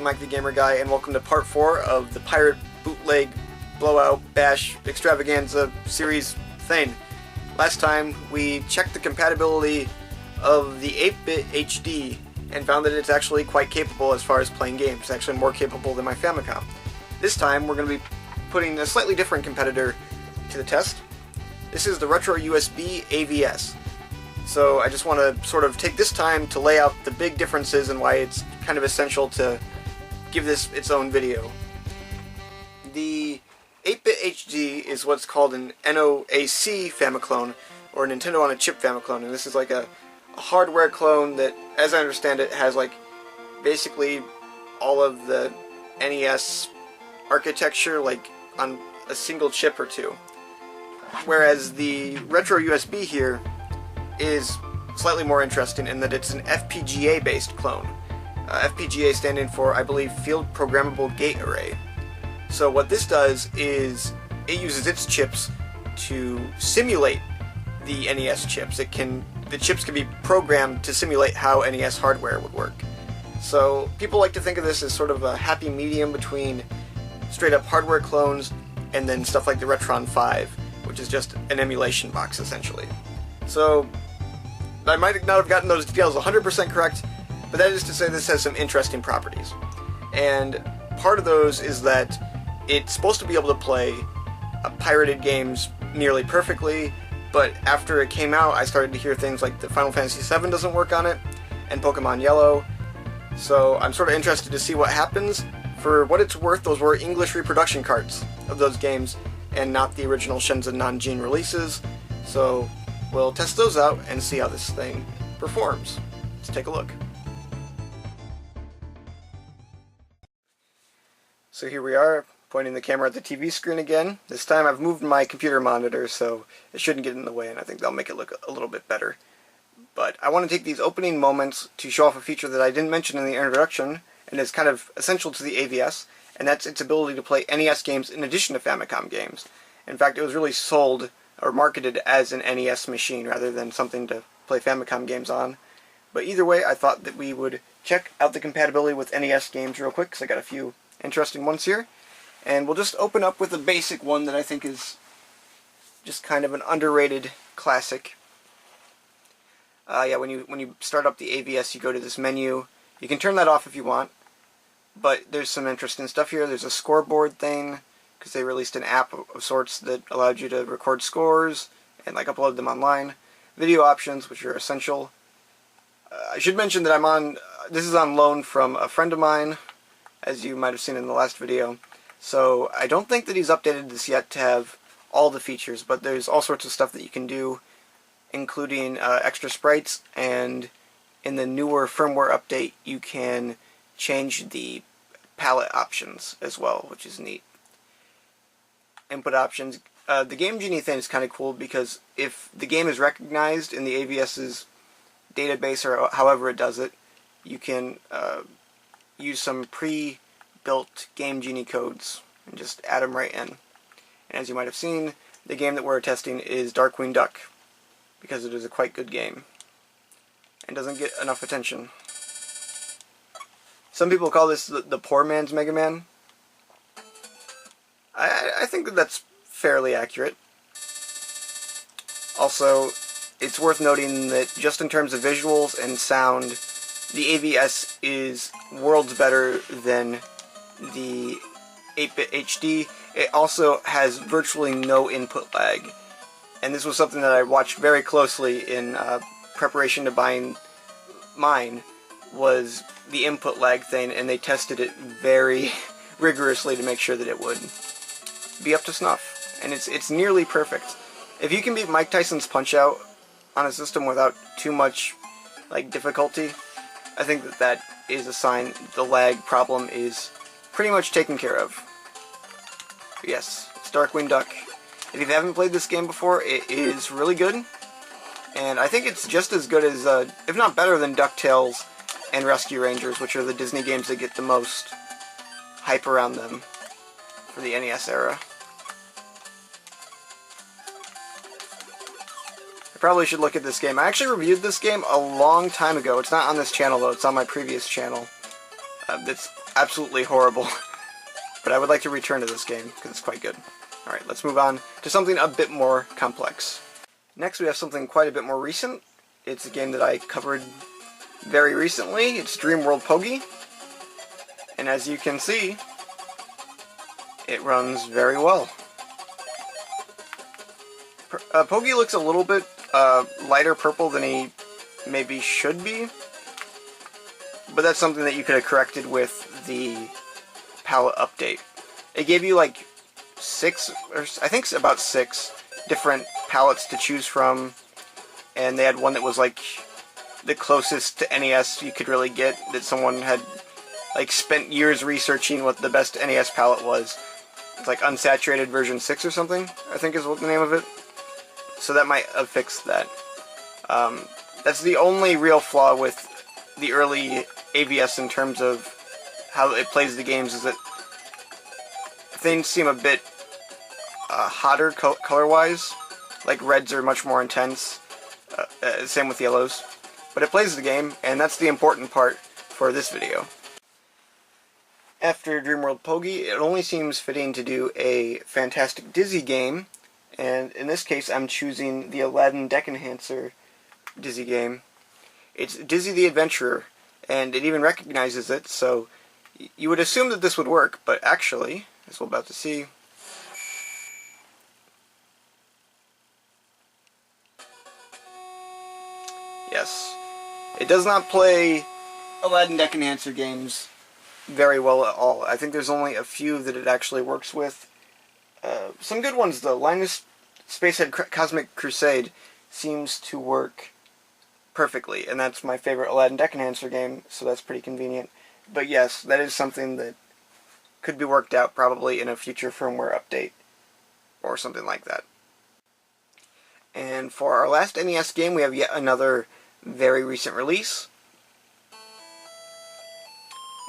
Mike the Gamer Guy, and welcome to part 4 of the Pirate Bootleg Blowout Bash Extravaganza series thing. Last time we checked the compatibility of the 8-bit HD and found that it's actually quite capable as far as playing games. It's actually more capable than my Famicom. This time we're going to be putting a slightly different competitor to the test. This is the RetroUSB AVS. So I just want to sort of take this time to lay out the big differences and why it's kind of essential to give this its own video. The 8-bit HD is what's called an NOAC Famiclone, or Nintendo on a Chip Famiclone, and this is like a hardware clone that, as I understand it, has like basically all of the NES architecture like on a single chip or two. Whereas the RetroUSB here is slightly more interesting in that it's an FPGA based clone. FPGA standing for, I believe, Field Programmable Gate Array. So what this does is it uses its chips to simulate the NES chips. The chips can be programmed to simulate how NES hardware would work. So people like to think of this as sort of a happy medium between straight up hardware clones and then stuff like the Retron 5, which is just an emulation box essentially. So I might not have gotten those details 100% correct, but that is to say this has some interesting properties. And part of those is that it's supposed to be able to play pirated games nearly perfectly, but after it came out I started to hear things like the Final Fantasy VII doesn't work on it, and Pokemon Yellow, so I'm sort of interested to see what happens. For what it's worth, those were English reproduction carts of those games, and not the original Shenzhen Nanjing releases, so we'll test those out and see how this thing performs. Let's take a look. So here we are, pointing the camera at the TV screen again. This time I've moved my computer monitor so it shouldn't get in the way, and I think that'll make it look a little bit better. But I want to take these opening moments to show off a feature that I didn't mention in the introduction, and is kind of essential to the AVS, and that's its ability to play NES games in addition to Famicom games. In fact, it was really sold or marketed as an NES machine rather than something to play Famicom games on. But either way, I thought that we would check out the compatibility with NES games real quick, because I got a few interesting ones here. And we'll just open up with a basic one that I think is just kind of an underrated classic. When you start up the AVS, you go to this menu. You can turn that off if you want, but there's some interesting stuff here. There's a scoreboard thing, because they released an app of sorts that allowed you to record scores and like upload them online. Video options, which are essential. I should mention that this is on loan from a friend of mine, as you might have seen in the last video. So I don't think that he's updated this yet to have all the features, but there's all sorts of stuff that you can do, including extra sprites, and in the newer firmware update you can change the palette options as well, which is neat. Input options. The Game Genie thing is kind of cool, because if the game is recognized in the AVS's database, or however it does it, you can use some pre-built Game Genie codes and just add them right in. And as you might have seen, the game that we're testing is Darkwing Duck, because it is a quite good game and doesn't get enough attention. Some people call this the poor man's Mega Man. I think that that's fairly accurate. Also, it's worth noting that just in terms of visuals and sound, the AVS is worlds better than the 8-bit HD. It also has virtually no input lag. And this was something that I watched very closely in preparation to buying mine, was the input lag thing, and they tested it very rigorously to make sure that it would be up to snuff. And it's nearly perfect. If you can beat Mike Tyson's Punch-Out on a system without too much difficulty, I think that is a sign the lag problem is pretty much taken care of. But yes, it's Darkwing Duck. If you haven't played this game before, it is really good, and I think it's just as good as, if not better than DuckTales and Rescue Rangers, which are the Disney games that get the most hype around them for the NES era. I probably should look at this game. I actually reviewed this game a long time ago. It's not on this channel though, it's on my previous channel. That's absolutely horrible. But I would like to return to this game because it's quite good. Alright, let's move on to something a bit more complex. Next we have something quite a bit more recent. It's a game that I covered very recently. It's Dreamworld Pokemon. And as you can see, it runs very well. Pokey looks a little bit lighter purple than he maybe should be, but that's something that you could have corrected with the palette update. It gave you like 6, or I think about 6 different palettes to choose from, and they had one that was like the closest to NES you could really get, that someone had like spent years researching what the best NES palette was. It's like unsaturated version 6 or something, I think is what the name of it. So that might have fixed that. That's the only real flaw with the early AVS in terms of how it plays the games, is that things seem a bit hotter color-wise. Like reds are much more intense, same with yellows. But it plays the game, and that's the important part for this video. After Dreamworld Pokey, it only seems fitting to do a Fantastic Dizzy game, and in this case I'm choosing the Aladdin Deck Enhancer Dizzy game. It's Dizzy the Adventurer, and it even recognizes it, so you would assume that this would work, but actually, as we're about to see, yes, it does not play Aladdin Deck Enhancer games very well at all. I think there's only a few that it actually works with. Some good ones though. Linus Spacehead Cosmic Crusade seems to work perfectly, and that's my favorite Aladdin Deck Enhancer game, so that's pretty convenient. But yes, that is something that could be worked out probably in a future firmware update or something like that. And for our last NES game, we have yet another very recent release.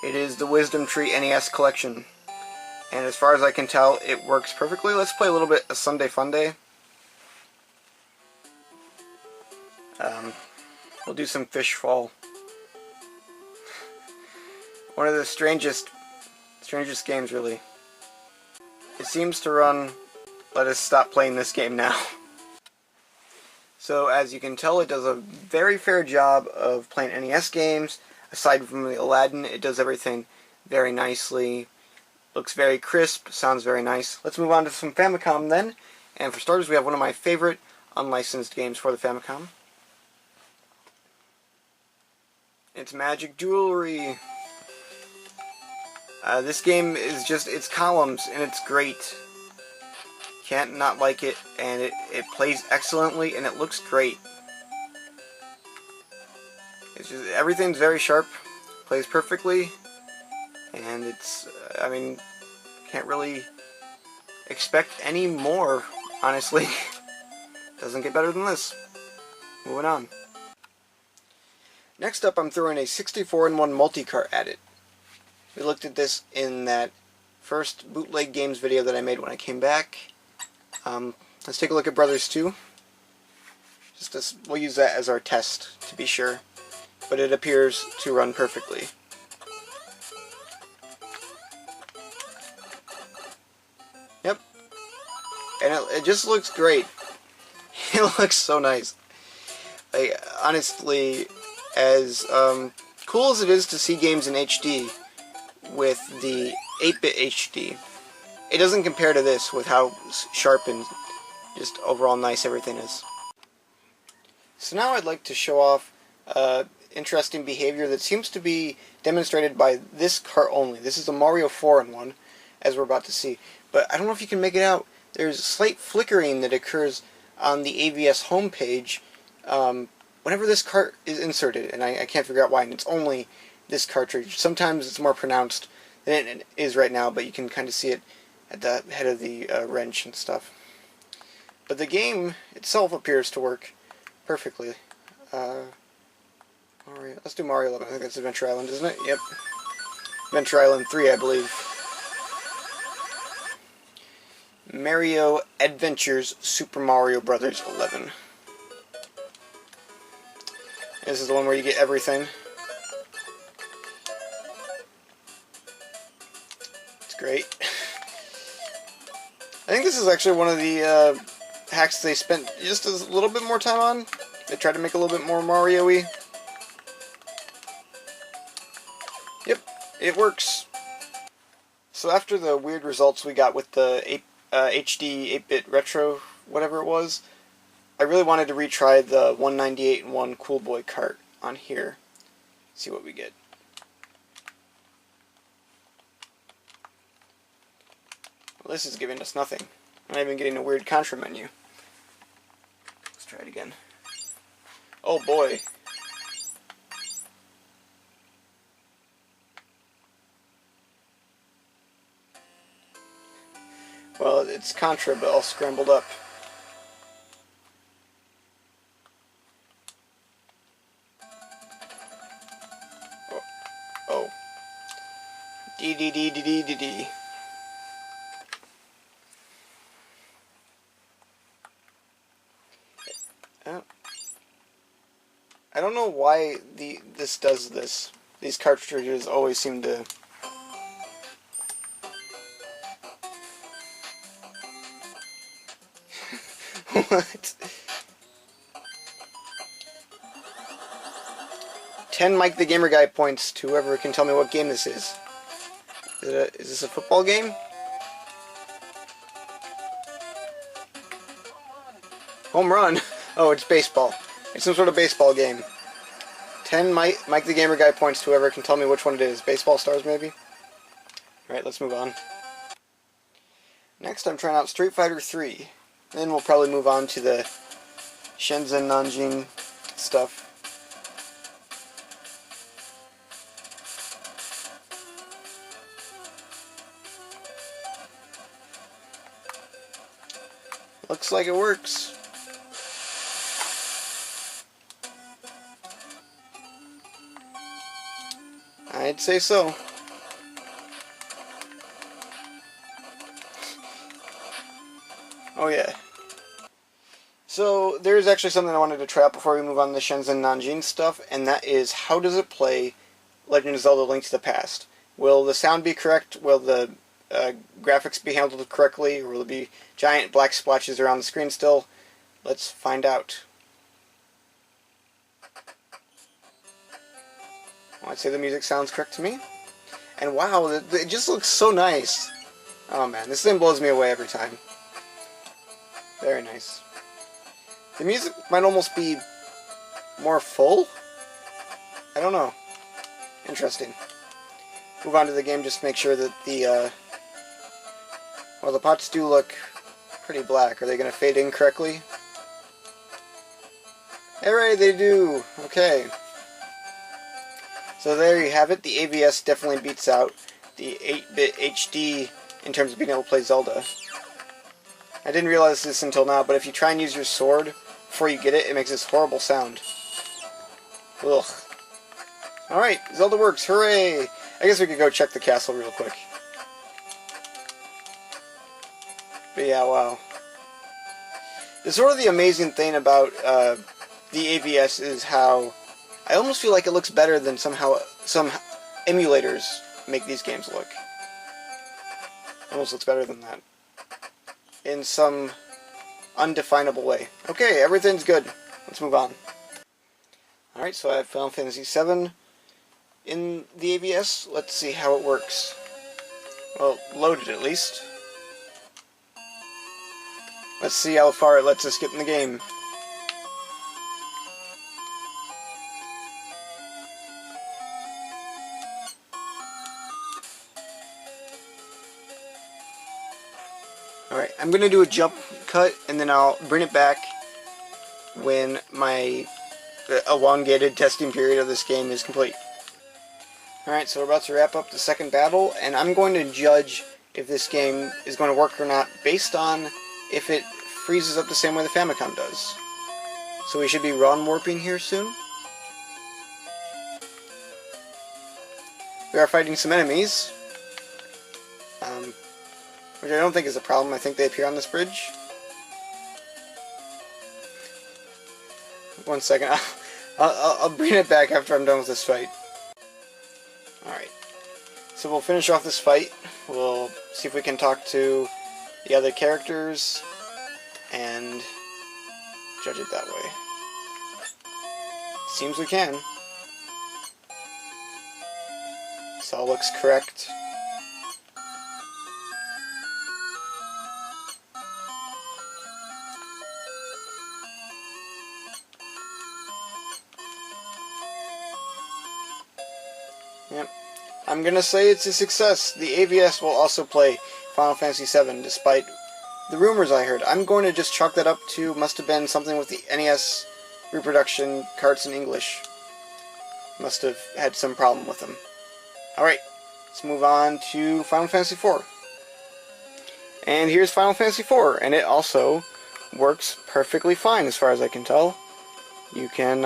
It is the WisdomTree NES Collection, and as far as I can tell, it works perfectly. Let's play a little bit of Sunday Funday. We'll do some Fishfall. One of the strangest games, really. It seems to run. Let us stop playing this game now. So as you can tell, it does a very fair job of playing NES games. Aside from the Aladdin, it does everything very nicely. Looks very crisp, sounds very nice. Let's move on to some Famicom then. And for starters, we have one of my favorite unlicensed games for the Famicom. It's Magic Jewelry. This game is just, it's columns, and it's great. Can't not like it, and it plays excellently, and it looks great. It's just, everything's very sharp, plays perfectly, and it's, I mean, can't really expect any more, honestly. Doesn't get better than this. Moving on. Next up, I'm throwing a 64-in-1 multi-cart at it. We looked at this in that first Bootleg Games video that I made when I came back. Let's take a look at Brothers 2. We'll use that as our test to be sure. But it appears to run perfectly. Yep. And it just looks great. It looks so nice. Like, honestly, as cool as it is to see games in HD with the 8-bit HD, it doesn't compare to this with how sharp and just overall nice everything is. So now I'd like to show off interesting behavior that seems to be demonstrated by this cart only. This is a Mario 4-in-1, as we're about to see. But I don't know if you can make it out. There's slight flickering that occurs on the AVS homepage whenever this cart is inserted, and I can't figure out why, and it's only this cartridge. Sometimes it's more pronounced than it is right now, but you can kind of see it at the head of the wrench and stuff. But the game itself appears to work perfectly. Mario. Let's do Mario 11. I think that's Adventure Island, isn't it? Yep. Adventure Island 3, I believe. Mario Adventures Super Mario Brothers 11. This is the one where you get everything. great. I think this is actually one of the hacks they spent just a little bit more time on. They tried to make a little bit more Mario-y. Yep, it works. So after the weird results we got with the HD 8-bit retro, whatever it was, I really wanted to retry the 198 and 1 Cool Boy cart on here. See what we get. Well, this is giving us nothing. I'm not even getting a weird Contra menu. Let's try it again. Oh boy. Well, it's Contra, but all scrambled up. Oh. D. I don't know why this does this. These cartridges always seem to... What? 10 Mike the Gamer Guy points to whoever can tell me what game this is. Is this a football game? Home run? Oh, it's baseball. It's some sort of baseball game. 10 Mike the Gamer Guy points to whoever can tell me which one it is. Baseball Stars, maybe? Alright, let's move on. Next, I'm trying out Street Fighter 3. Then we'll probably move on to the Shenzhen Nanjing stuff. Looks like it works. I'd say so. Oh yeah. So there's actually something I wanted to try out before we move on to the Shenzhen Nanjing stuff, and that is, how does it play Legend of Zelda: Link to the Past? Will the sound be correct? Will the graphics be handled correctly? Or will there be giant black splotches around the screen still? Let's find out. Well, I'd say the music sounds correct to me. And wow, it just looks so nice. Oh man, this thing blows me away every time. Very nice. The music might almost be more full? I don't know. Interesting. Move on to the game, just make sure that the, well, the pots do look pretty black. Are they going to fade in correctly? Hooray, they do! Okay. So there you have it. The AVS definitely beats out the 8-bit HD in terms of being able to play Zelda. I didn't realize this until now, but if you try and use your sword before you get it, it makes this horrible sound. Ugh. Alright, Zelda works, hooray! I guess we could go check the castle real quick. But yeah, wow. The sort of the amazing thing about the AVS is how I almost feel like it looks better than some emulators make these games look. Almost looks better than that. In some undefinable way. Okay, everything's good. Let's move on. Alright, so I have Final Fantasy VII in the AVS. Let's see how it works. Well, loaded at least. Let's see how far it lets us get in the game. Alright, I'm going to do a jump cut, and then I'll bring it back when my elongated testing period of this game is complete. Alright, so we're about to wrap up the second battle, and I'm going to judge if this game is going to work or not based on if it freezes up the same way the Famicom does. So we should be ROM warping here soon. We are fighting some enemies. Which I don't think is a problem. I think they appear on this bridge. One second. I'll bring it back after I'm done with this fight. Alright. So we'll finish off this fight. We'll see if we can talk to the other characters and judge it that way. Seems we can. This all looks correct. Yep. I'm gonna say it's a success. The AVS will also play Final Fantasy VII despite the rumors I heard. I'm going to just chalk that up to must have been something with the NES reproduction carts in English. Must have had some problem with them. Alright, let's move on to Final Fantasy IV. And here's Final Fantasy IV, and it also works perfectly fine as far as I can tell. You can,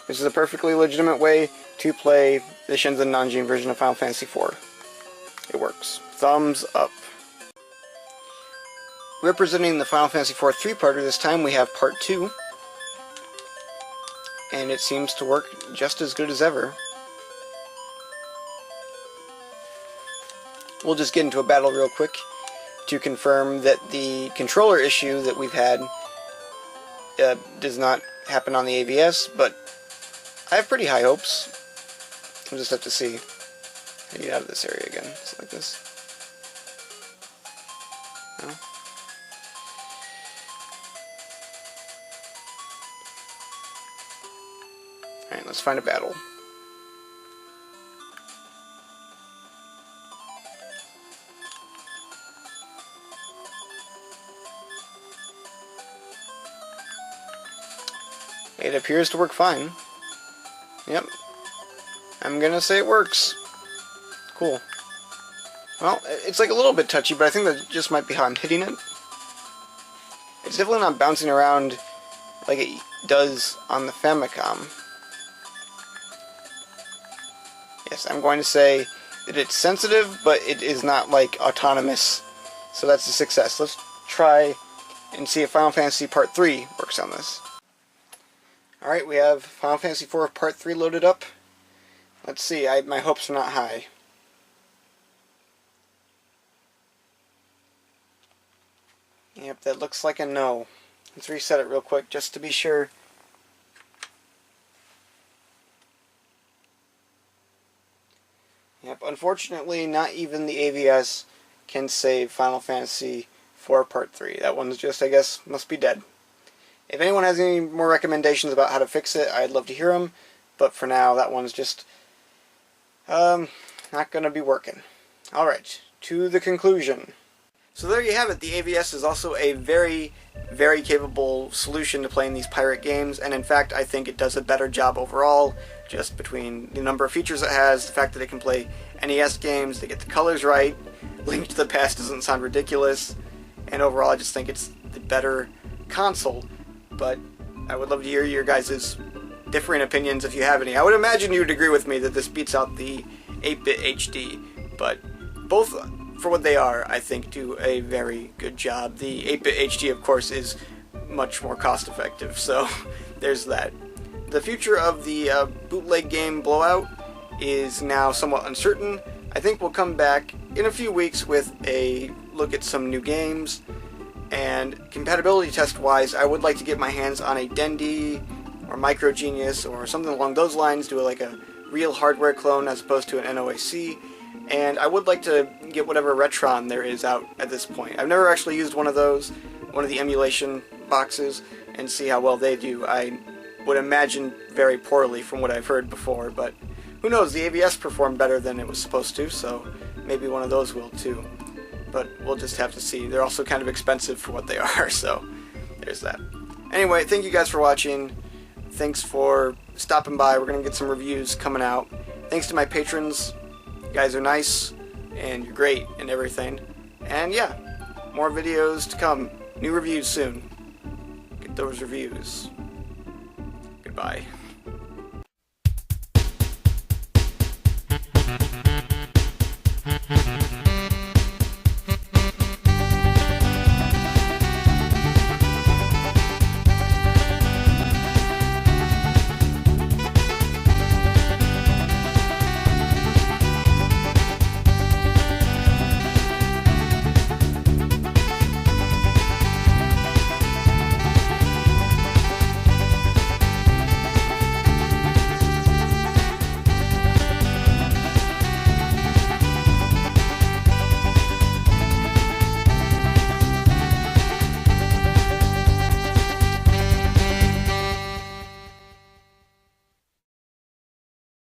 this is a perfectly legitimate way to play the Shenzhen Nanjing version of Final Fantasy IV. It works. Thumbs up. Representing the Final Fantasy IV three-parter this time, we have Part 2. And it seems to work just as good as ever. We'll just get into a battle real quick to confirm that the controller issue that we've had does not happen on the AVS, but I have pretty high hopes. We'll just have to see. I get out of this area again. Just like this. No? Alright, let's find a battle. It appears to work fine. Yep. I'm gonna say it works. Cool. Well, it's like a little bit touchy, but I think that just might be how I'm hitting it. It's definitely not bouncing around like it does on the Famicom. Yes, I'm going to say that it's sensitive, but it is not like autonomous. So that's a success. Let's try and see if Final Fantasy Part 3 works on this. Alright, we have Final Fantasy IV Part 3 loaded up. Let's see, my hopes are not high. Yep, that looks like a no. Let's reset it real quick just to be sure. Yep, unfortunately not even the AVS can save Final Fantasy IV Part 3. That one's just, I guess, must be dead. If anyone has any more recommendations about how to fix it, I'd love to hear them. But for now, that one's just not going to be working. Alright, to the conclusion. So there you have it. The AVS is also a very, very capable solution to playing these pirate games. And in fact, I think it does a better job overall, just between the number of features it has, the fact that it can play NES games, they get the colors right, Link to the Past doesn't sound ridiculous, and overall I just think it's the better console. But I would love to hear your guys' differing opinions if you have any. I would imagine you would agree with me that this beats out the 8-bit HD, but both, for what they are, I think do a very good job. The 8-bit HD, of course, is much more cost-effective, so there's that. The future of the bootleg game Blowout is now somewhat uncertain. I think we'll come back in a few weeks with a look at some new games. And compatibility test-wise, I would like to get my hands on a Dendy or Micro Genius or something along those lines, do like a real hardware clone as opposed to an NOAC. And I would like to get whatever Retron there is out at this point. I've never actually used one of those, one of the emulation boxes, and see how well they do. I would imagine very poorly from what I've heard before, but who knows, the AVS performed better than it was supposed to, so maybe one of those will too. But we'll just have to see. They're also kind of expensive for what they are, so there's that. Anyway, thank you guys for watching. Thanks for stopping by. We're going to get some reviews coming out. Thanks to my patrons. You guys are nice, and you're great, and everything. And yeah, more videos to come. New reviews soon. Get those reviews. Goodbye.